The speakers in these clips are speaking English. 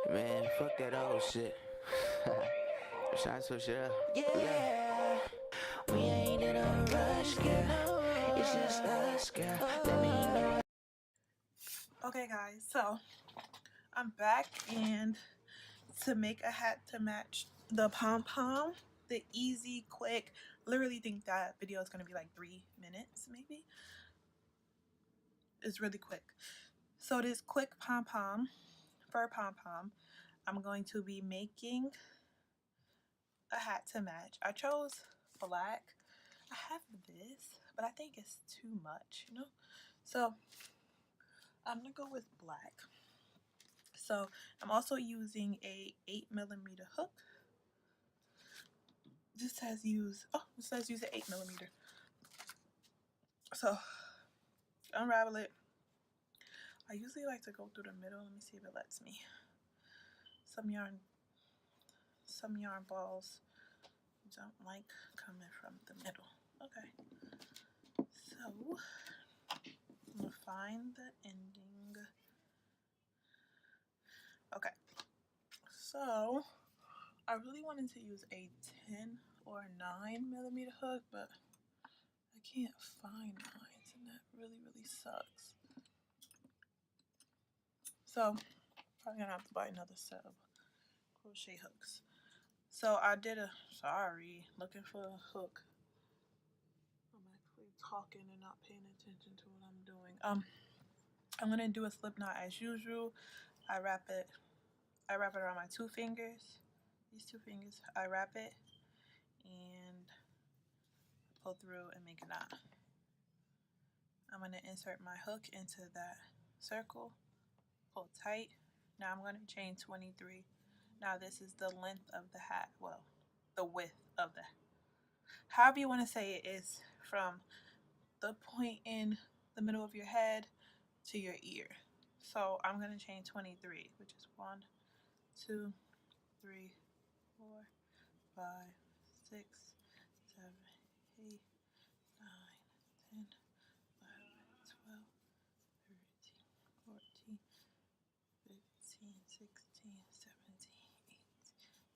Man, fuck that old shit. Shine some shit up. Yeah, we ain't in a rush, girl. It's just us, girl. Let me know. Okay guys, so I'm back, and to make a hat to match the pom-pom, the easy, quick, literally think that video is going to be like 3 minutes maybe. It's really quick. So this quick pom-pom, fur pom-pom, I'm going to be making a hat to match. I chose black. I have this, but I think it's too much, you know? So I'm gonna go with black. So I'm also using a 8mm hook. This says use an 8mm. So unravel it. I usually like to go through the middle. Let me see if it lets me. Some yarn balls don't like coming from the middle. Okay. So I'm gonna find the ending. Okay. So I really wanted to use a 10 or 9mm hook, but I can't find mine, and that really sucks. So probably gonna have to buy another set of crochet hooks. So I did looking for a hook. I'm actually talking and not paying attention to what I'm doing. I'm gonna do a slip knot as usual. I wrap it around my 2 fingers. These 2 fingers, I wrap it and pull through and make a knot. I'm gonna insert my hook into that circle, pull tight. Now I'm gonna chain 23. Now this is the length of the hat, well, the width of the, however you want to say it, is from the point in the middle of your head to your ear. So I'm going to chain 23, which is 1, 2, 3, 4, 5, 6, 7, 8, 9, 10, 11, 12, 13, 14, 15, 16, 17, 18, 19, 20.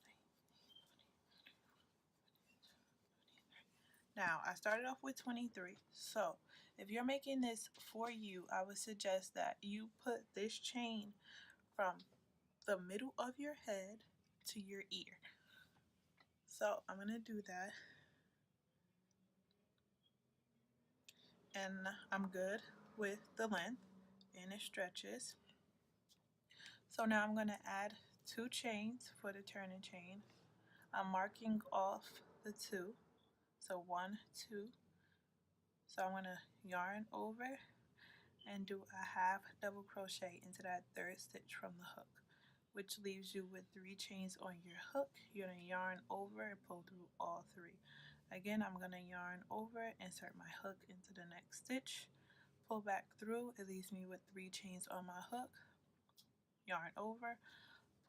Now, I started off with 23, so if you're making this for you, I would suggest that you put this chain from the middle of your head to your ear. So I'm going to do that. And I'm good with the length, and it stretches. So now I'm going to add 2 chains for the turning chain. I'm marking off the 2. So 1, 2. So I'm going to yarn over and do a half double crochet into that 3rd stitch from the hook, which leaves you with 3 chains on your hook. You're going to yarn over and pull through all 3. Again, I'm going to yarn over, insert my hook into the next stitch, pull back through. It leaves me with 3 chains on my hook, yarn over,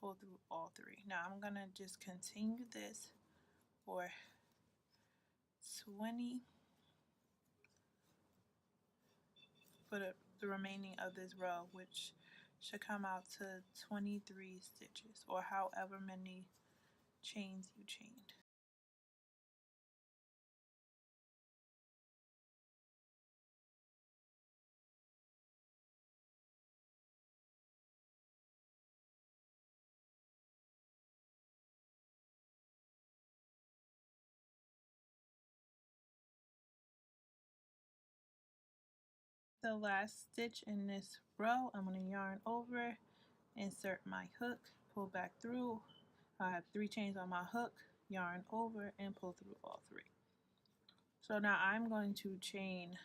pull through all 3. Now I'm going to just continue this for 20 for the remaining of this row, which should come out to 23 stitches, or however many chains you chained. The last stitch in this row, I'm going to yarn over, insert my hook, pull back through. I have 3 chains on my hook, yarn over, and pull through all 3. So now I'm going to chain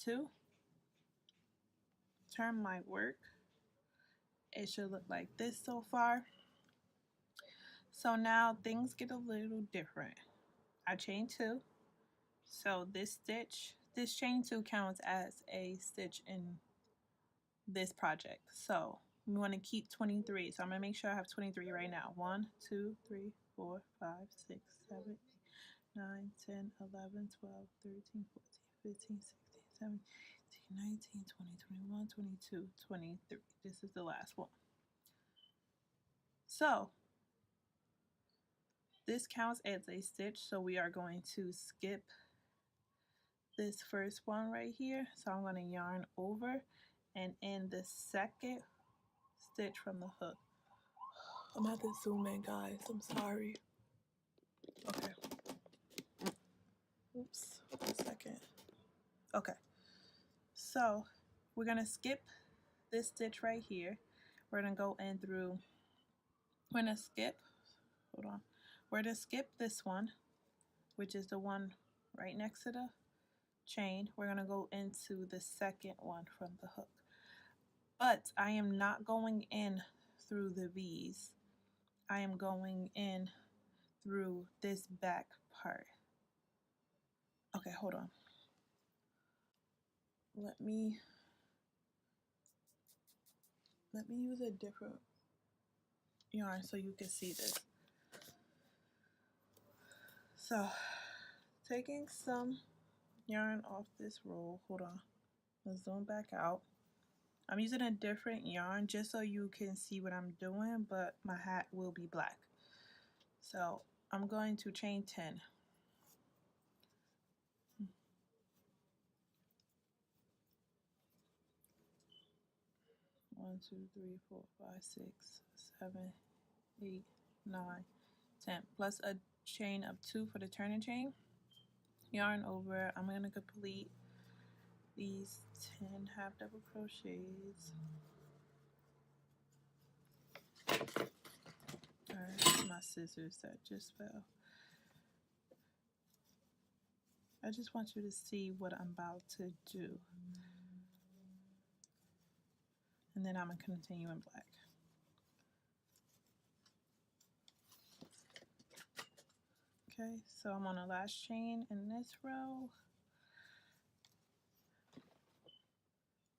2, turn my work. It should look like this so far. So now things get a little different. I chain 2, so this chain 2 counts as a stitch in this project. So we want to keep 23. So I'm going to make sure I have 23 right now. 1, 2, 3, 4, 5, 6, 7, 8, 9, 10, 11, 12, 13, 14, 15, 16, 17, 18, 19, 20, 21, 22, 23. This is the last one. So this counts as a stitch, so we are going to skip this first one right here. So I'm going to yarn over and in the second stitch from the hook. I'm going to have to zoom in, guys. I'm sorry. Okay. Oops. 1 second. Okay. So we're going to skip this stitch right here. We're going to go in through, we're going to skip, hold on. We're going to skip this one, which is the one right next to the chain. We're going to go into the second one from the hook. But I am not going in through the V's. I am going in through this back part. Okay, hold on. Let me use a different yarn so you can see this. So, taking some yarn off this roll. Hold on. Let's zoom back out. I'm using a different yarn just so you can see what I'm doing, but my hat will be black. So I'm going to chain 10. One, 2, 3, 4, 5, 6, 7, 8, 9, 10. Plus a chain of 2 for the turning chain. Yarn over. I'm going to complete these 10 half double crochets. Alright, my scissors that just fell. I just want you to see what I'm about to do. And then I'm going to continue in black. Okay, so I'm on the last chain in this row.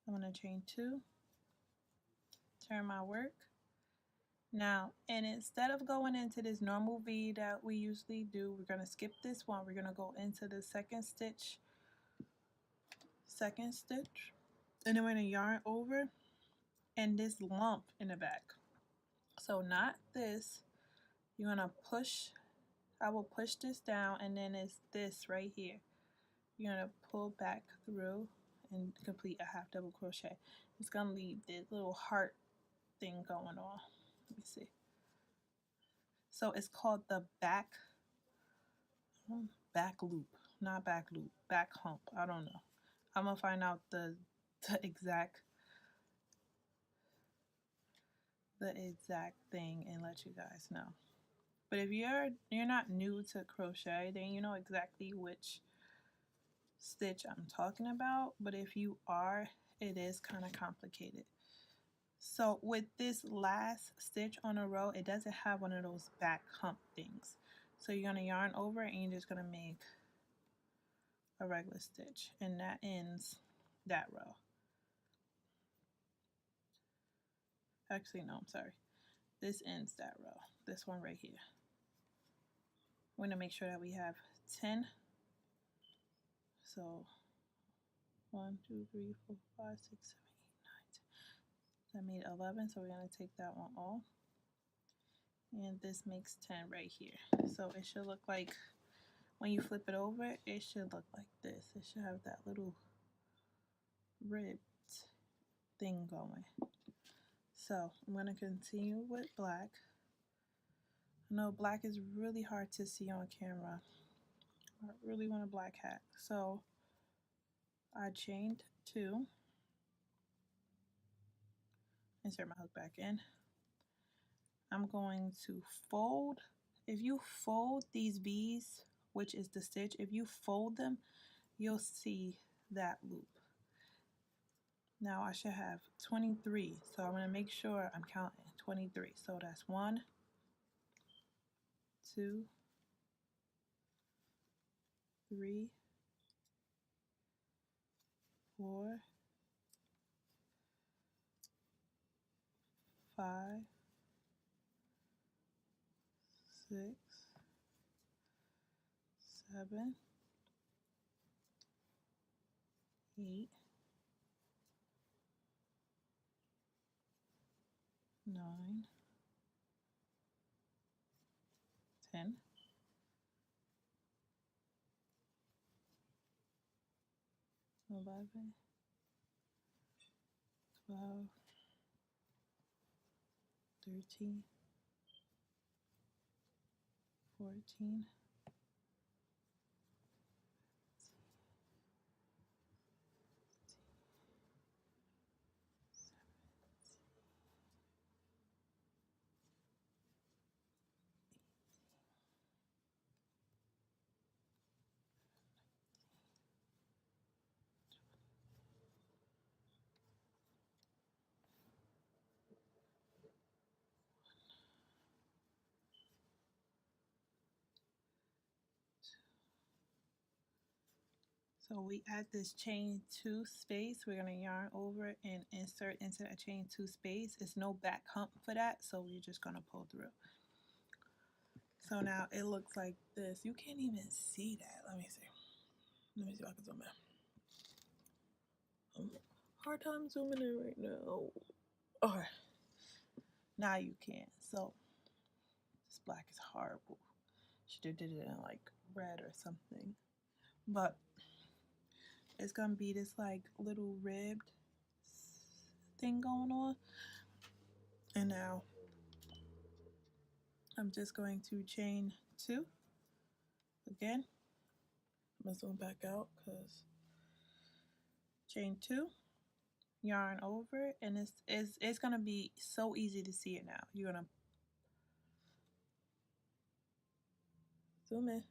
I'm going to chain 2, turn my work. Now, and instead of going into this normal V that we usually do, we're going to skip this one. We're going to go into the second stitch, and then we're going to yarn over and this lump in the back. So not this, you're going to push, I will push this down, and then it's this right here. You're going to pull back through and complete a half double crochet. It's going to leave this little heart thing going on. Let me see. So it's called the back loop, not back loop, back hump. I don't know. I'm gonna find out the exact thing and let you guys know. But if you're not new to crochet, then you know exactly which stitch I'm talking about. But if you are, it is kind of complicated. So with this last stitch on a row, it doesn't have one of those back hump things. So you're going to yarn over and you're just going to make a regular stitch, and that ends that row. Actually, no, I'm sorry. This ends that row. This one right here. We're going to make sure that we have 10. So 1, 2, 3, 4, 5, 6, 7, 8, 9, 10. That made 11, so we're going to take that one off. And this makes 10 right here. So it should look like, when you flip it over, it should look like this. It should have that little ribbed thing going. So I'm going to continue with black. I know black is really hard to see on camera. I really want a black hat. So I chained 2. Insert my hook back in. I'm going to fold. If you fold these V's, which is the stitch, if you fold them, you'll see that loop. Now I should have 23, so I'm going to make sure I'm counting 23. So that's 1, 2, 3, 4, 5, 6, 7, 8, 9, 10, 11, 12, 13, 14, So we add this chain 2 space. We're going to yarn over it and insert into that chain 2 space. It's no back hump for that, so we're just going to pull through. So now it looks like this. You can't even see that. Let me see. Let me see if I can zoom in. Hard time zooming in right now. Okay. Now you can. So this black is horrible. Should have did it in like red or something. But it's gonna be this like little ribbed thing going on. And now I'm just going to chain 2 again. I'm gonna zoom back out because chain 2, yarn over, and it's gonna be so easy to see it now. You're gonna zoom in,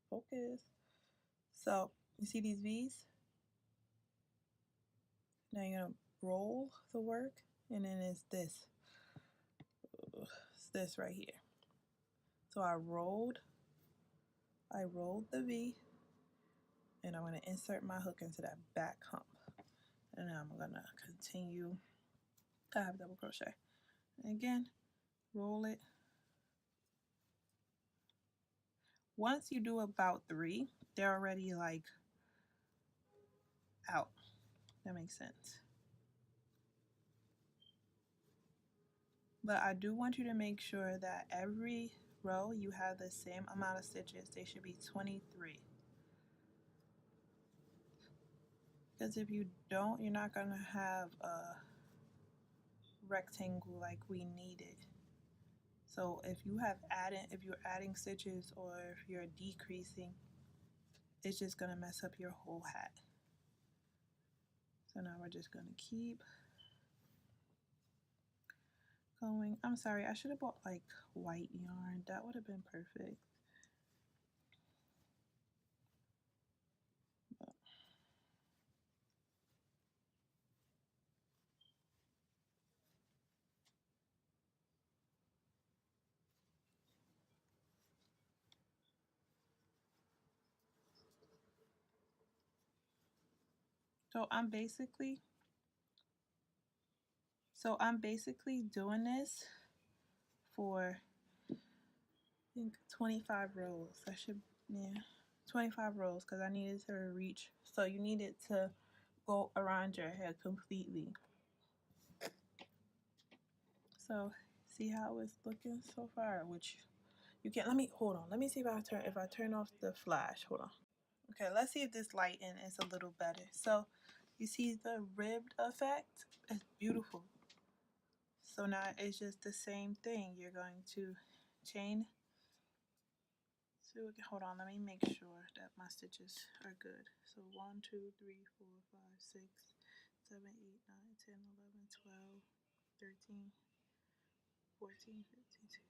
focus. So you see these V's? Now you're gonna roll the work, and then it's this. It's this right here. So I rolled the V, and I'm gonna insert my hook into that back hump, and then I'm gonna continue. I have double crochet, and again, roll it. Once you do about 3, they're already like out. That makes sense. But I do want you to make sure that every row you have the same amount of stitches. They should be 23. Because if you don't, you're not gonna have a rectangle like we needed. So if you're adding stitches or if you're decreasing, it's just gonna mess up your whole hat. So now we're just gonna keep going. I'm sorry, I should have bought like white yarn. That would have been perfect. So I'm basically doing this for I think 25 rows. I should, yeah, 25 rows because I needed to reach. So you needed to go around your head completely. So see how it's looking so far, which you can't. Hold on. Let me see if I turn off the flash. Hold on. Okay, let's see if this lighting is a little better. So you see the ribbed effect? It's beautiful. So now it's just the same thing. You're going to chain. So hold on, let me make sure that my stitches are good. So 1, 2, 3, 4, 5, 6, 7, 8, 9, 10, 11, 12, 13, 14, 15, 16,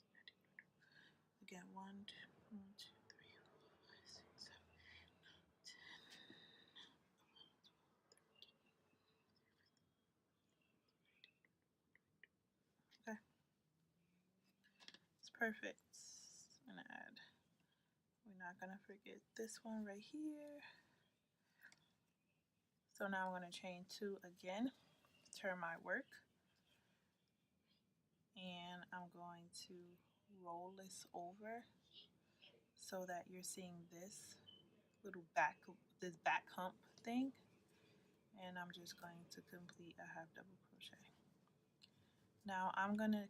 17, 18, 19. Again, 1, 2, 3, 4, 5, 6, 7, 8, 9, 10. Okay. It's perfect. I'm gonna add. We're not gonna forget this one right here. So now I'm gonna chain 2 again, turn my work, and I'm going to roll this over so that you're seeing this little back hump thing, and I'm just going to complete a half double crochet. Now I'm gonna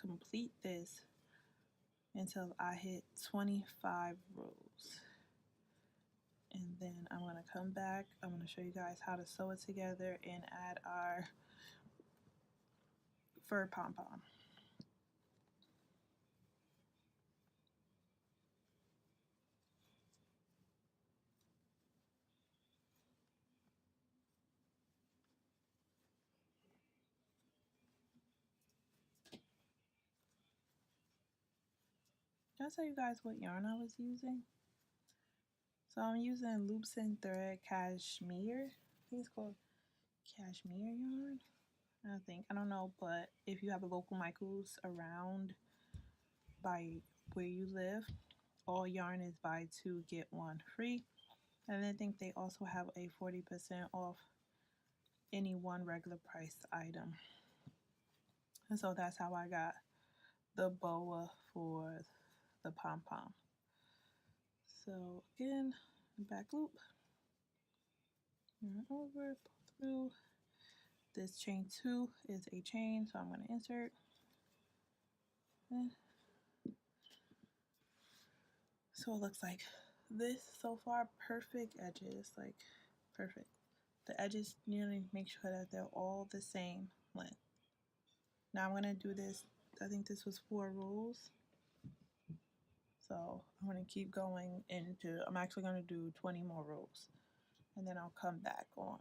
complete this until I hit 25 rows. And then I'm going to come back. I'm going to show you guys how to sew it together and add our fur pom-pom. Can I tell you guys what yarn I was using? So I'm using Loops and Thread Cashmere. I think it's called Cashmere yarn. I don't know, but if you have a local Michaels around by where you live, all yarn is buy two get one free. And I think they also have a 40% off any one regular priced item. And so that's how I got the boa for the pom-pom. So again, back loop, yarn over, pull through. This chain 2 is a chain, so I'm going to insert. So it looks like this so far. Perfect edges, like perfect. The edges, you need to make sure that they're all the same length. Now I'm going to do this, I think this was 4 rows. So I'm going to keep going into, I'm actually going to do 20 more rows. And then I'll come back on.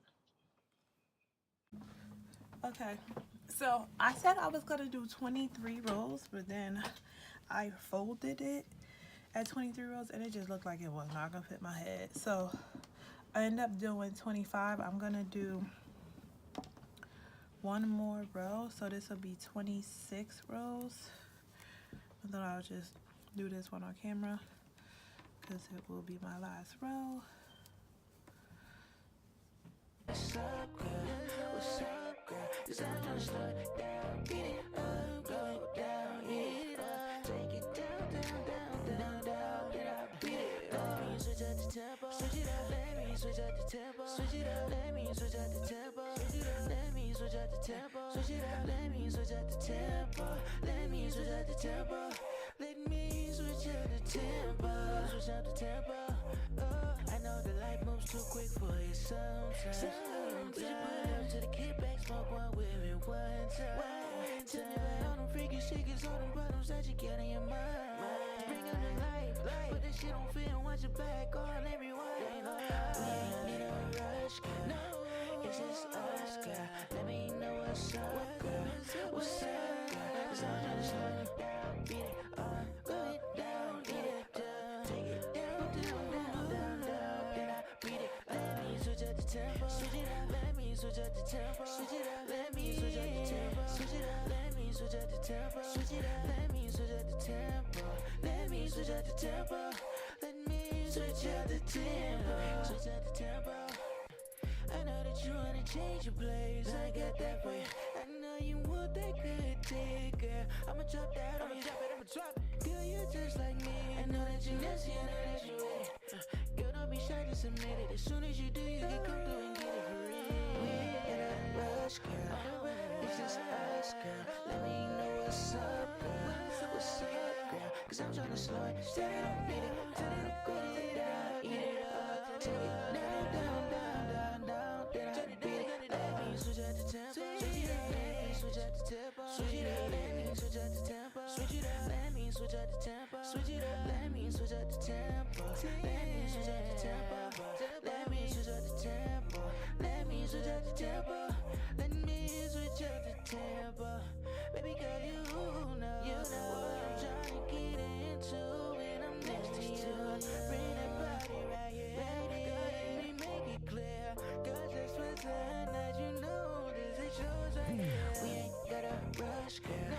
Okay, so I said I was going to do 23 rows, but then I folded it at 23 rows and it just looked like it was not going to fit my head. So I ended up doing 25. I'm going to do one more row. So this will be 26 rows. And then I'll just do this one on camera because it will be my last row. What's up, girl? What's up, girl? 'Cause I'm tryna slow it down, beat it up, go down, hit it up, take it down, down, down, down, down, then I beat it up. Let me switch up the tempo, switch it up. Let me switch up the tempo, switch it up. Let me switch up the tempo, switch it up. Let me switch up the tempo, switch it up. Let me switch up the tempo, let me switch up the tempo, let me switch up the tempo, switch up the tempo. I know the life moves too quick for you sometimes. Would you put it up to the kickback, smoke one with me one time? Tell me about all them freaky shakers, all them problems that you get in your mind. Bring up the light, put that shit on film, watch your back on everyone. We ain't in a rush, girl. No, it's just us, girl. Let me know what's up, girl. What's up, girl? 'Cause I'm tryna slow it down, beat it up, go it down, get it down, take it down, down, down, down, down, then I beat it. Let me switch up the tempo, switch it up. Let me switch up the tempo, switch it up. Let me switch up the tempo, switch it up. Let me switch up the tempo, switch it up. Let me switch up the tempo, let me switch up the tempo, let me switch up the tempo, switch up the tempo. I know that you wanna change your place, I got that for you. I know you want that good dick, girl. I'ma drop that on you, I'ma drop it. Girl, you're just like me. I know that you nasty, I know that you ready. Girl, don't be shy, just admit it. As soon as you do, you can come through and get it for real. We ain't in a rush, girl. It's just us, girl. Let me know what's up, girl. What's up, girl? 'Cause I'm tryna slow it down, beat it, turn it up, go it down, eat it up, take it down, down, down, down, down, then I beat it. Let me switch up the tempo, switch it up. Let me switch up the tempo, switch it up. Let me switch up the tempo, switch it up. Let me switch up the tempo, switch it up. Let me switch up the tempo, let me switch up the tempo, let me switch up the tempo, let me switch up the tempo, let me switch up the tempo. Baby girl, you know what I'm trying to get into when I'm next to you. Bring that body right here, girl, let me make it clear. 'Cause that's what's that you know this is yours right here. We ain't gotta rush, girl.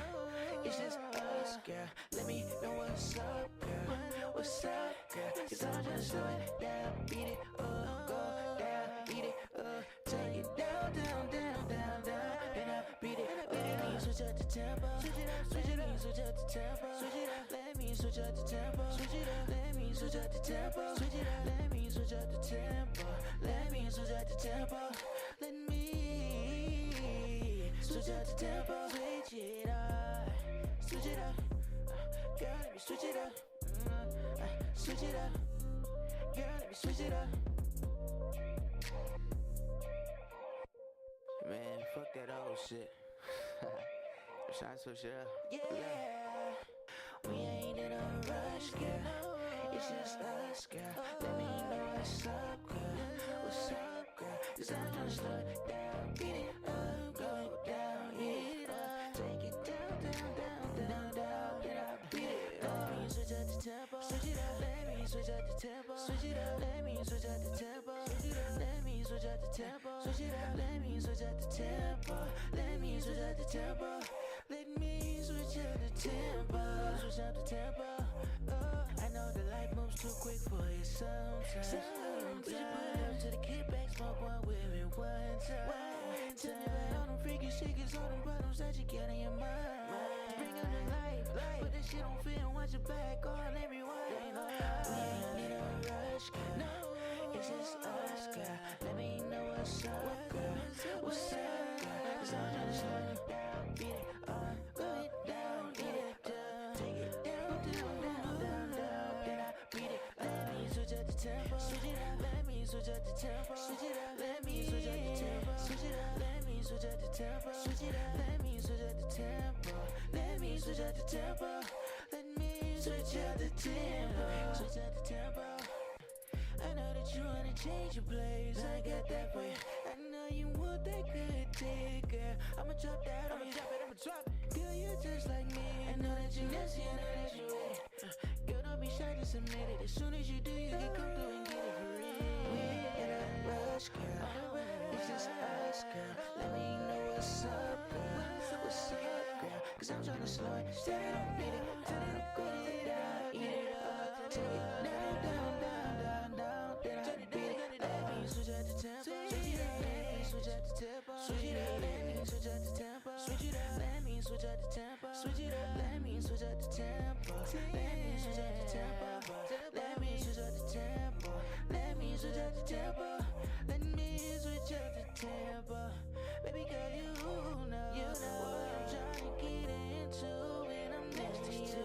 It's just us, girl. Let me know what's up, girl. What's up, girl? 'Cause I'm tryna slow it down, beat it up, go down, beat it up, take it down, down, down, down, down, then I beat it. Let me switch up the tempo, switch it up, switch it up, switch up the tempo, switch it up. Let me switch up the tempo, switch it up. Let me switch up the tempo, switch it up. Let me switch up the tempo, let me switch up the tempo, let me switch up the tempo, switch it up, switch it up. Girl, let me switch it up. Switch it up. Girl, let me switch it up. Man, fuck that old shit. I'm trying to switch it up. Yeah. We ain't in a rush, girl. It's just us, girl. Let me know what's up, girl. What's up, girl? 'Cause I'm tryna slow it down. Beat it up, go down, hit it up. Take it down, down, down, down, down. Then I beat it up. Let me switch up the tempo. Switch it up. Let me switch up the tempo. Switch it up. Let me switch up the tempo. Switch it up. Let me switch up the tempo. Switch it up. Let me switch up the tempo. Let me switch up the tempo. Let me switch up the tempo. Switch up the tempo. I know the life moves too quick for you sometimes. We should put it up to the kickback, smoke one with me one time. Tell me about all them freaky shakers, all them problems that you get in your mind. Bring up the light, put that shit on film, watch your back, all everyone. We ain't in a rush, girl. No, it's just us, girl. Let me know what's up, girl. What's up, girl? 'Cause I'm tryna slow it down, beat it up, go it down, get it done. Take it down, down, down, down, down. Then I beat it. Let me switch up the tempo. Switch it up. Let me switch up the tempo. Switch it up. Let me switch up the tempo. Switch it up. Let me switch up the tempo. Switch it up. Let me switch up the tempo. Let me switch up the tempo. Let me switch up the tempo. Switch up the tempo. I know that you wanna change your place. I got that for you. I know you want that good dick, girl. I'ma drop that on you. I'ma drop it. Girl, you're just like me. I know that you nasty, I know that you ready. Girl, don't be shy, just admit it. As soon as you do, you can come through and get it for real. We ain't in a rush, girl. It's just us, girl. Let me know what's up, girl. What's up, girl? 'Cause I'm tryna slow it down, beat it, turn it up, go it down, eat it up, take it down, down, down, down, down. Then I beat it. Let me switch up the tempo. Switch it up. Let me switch up the tempo. Switch it up. Let me switch up the tempo. Switch it up. Let me switch up the tempo. Switch it up. Let me switch up the tempo. Let me switch up the tempo. Let me switch up the tempo. Let me switch up the tempo. Let me switch up the tempo. Baby girl, you know what I'm trying to get into when I'm next to you.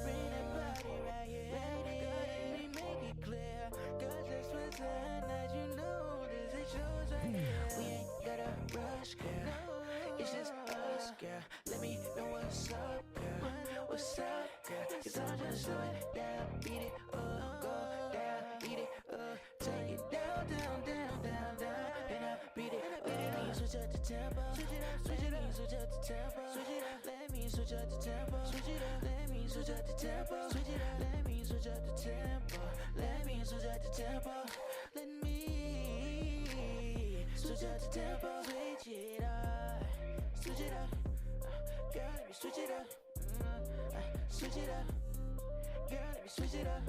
Bring that body right here. Girl, let me make it clear. 'Cause that's what's night, you know this is yours right here. We ain't gotta rush, girl. It's just us, girl. Let me know what's up, girl. What's up, girl? 'Cause I'm just slow it down, beat it up, go down, beat it up, take it down, down, down, down, down. Then I beat it. Let me switch up the tempo. Switch it up, switch it up, switch up the tempo. Switch it up. Let me switch up the tempo. Switch it up. Let me switch up the tempo. Switch it up. Let me switch up the tempo. Let me switch up the tempo. Let me switch up the tempo. Switch it up. Switch it up. Girl, let me switch it up. Switch it up. Girl, let me switch it up.